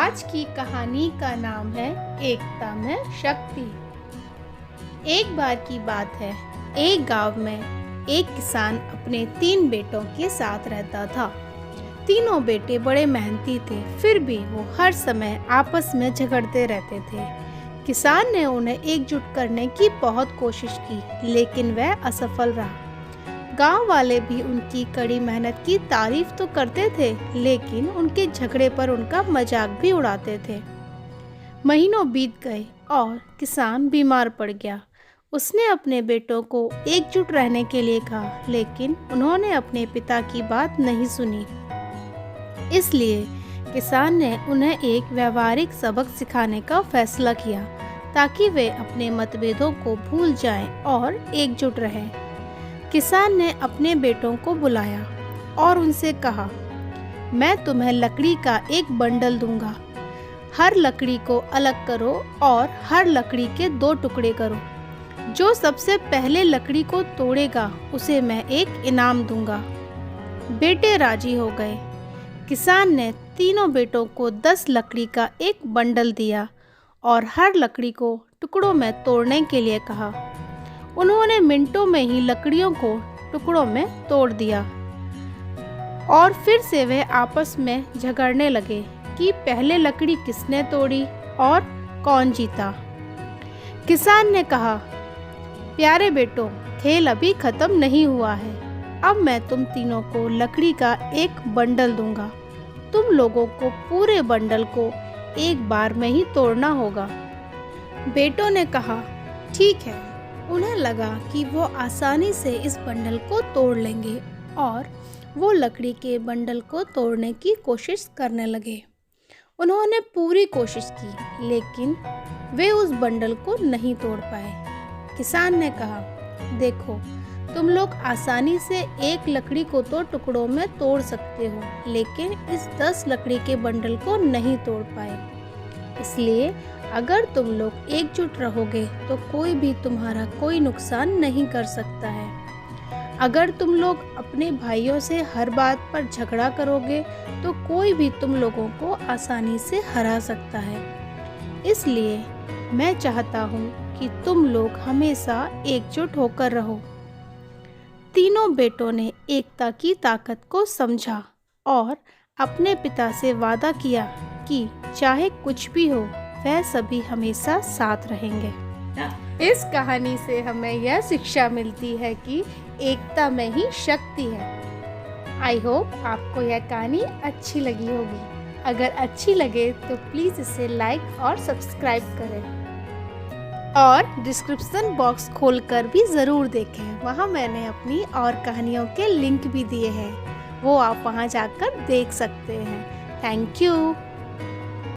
आज की कहानी का नाम है एकता में शक्ति। एक बार की बात है, एक गांव में एक किसान अपने 3 बेटों के साथ रहता था। तीनों बेटे बड़े मेहनती थे, फिर भी वो हर समय आपस में झगड़ते रहते थे। किसान ने उन्हें एकजुट करने की बहुत कोशिश की, लेकिन वह असफल रहा। गांव वाले भी उनकी कड़ी मेहनत की तारीफ तो करते थे, लेकिन उनके झगड़े पर उनका मजाक भी उड़ाते थे। महीनों बीत गए और किसान बीमार पड़ गया। उसने अपने बेटों को एकजुट रहने के लिए कहा, लेकिन उन्होंने अपने पिता की बात नहीं सुनी। इसलिए किसान ने उन्हें एक व्यवहारिक सबक सिखाने का फैसला किया, ताकि वे अपने मतभेदों को भूल जाएं और एकजुट रहें। किसान ने अपने बेटों को बुलाया और उनसे कहा, मैं तुम्हें लकड़ी का एक बंडल दूंगा। हर लकड़ी को अलग करो और हर लकड़ी के 2 टुकड़े करो। जो सबसे पहले लकड़ी को तोड़ेगा उसे मैं एक इनाम दूंगा। बेटे राजी हो गए। किसान ने तीनों बेटों को 10 लकड़ी का एक बंडल दिया और हर लकड़ी को टुकड़ों में तोड़ने के लिए कहा। उन्होंने मिनटों में ही लकड़ियों को टुकड़ों में तोड़ दिया और फिर से वे आपस में झगड़ने लगे कि पहले लकड़ी किसने तोड़ी और कौन जीता। किसान ने कहा, प्यारे बेटों, खेल अभी खत्म नहीं हुआ है। अब मैं तुम तीनों को लकड़ी का एक बंडल दूंगा। तुम लोगों को पूरे बंडल को एक बार में ही तोड़ना होगा। बेटों ने कहा, ठीक है। उन्हें लगा कि वो आसानी से इस बंडल को तोड़ लेंगे और वो लकड़ी के बंडल को तोड़ने की कोशिश करने लगे। उन्होंने पूरी कोशिश की, लेकिन वे उस बंडल को नहीं तोड़ पाए। किसान ने कहा, देखो, तुम लोग आसानी से एक लकड़ी को तो टुकड़ों में तोड़ सकते हो, लेकिन इस 10 लकड़ी के बंडल को नहीं तोड़ पाए। इसलिए अगर तुम लोग एकजुट रहोगे तो कोई भी तुम्हारा कोई नुकसान नहीं कर सकता है। अगर तुम लोग अपने भाइयों से हर बात पर झगड़ा करोगे तो कोई भी तुम लोगों को आसानी से हरा सकता है। इसलिए मैं चाहता हूँ कि तुम लोग हमेशा एकजुट होकर रहो। तीनों बेटों ने एकता की ताकत को समझा और अपने पिता से वादा किया कि चाहे कुछ भी हो, वह सभी हमेशा साथ रहेंगे। इस कहानी से हमें यह शिक्षा मिलती है कि एकता में ही शक्ति है। आई होप आपको यह कहानी अच्छी लगी होगी। अगर अच्छी लगे तो प्लीज़ इसे लाइक और सब्सक्राइब करें और डिस्क्रिप्शन बॉक्स खोलकर भी ज़रूर देखें। वहाँ मैंने अपनी और कहानियों के लिंक भी दिए हैं, वो आप वहाँ जाकर देख सकते हैं। Thank you.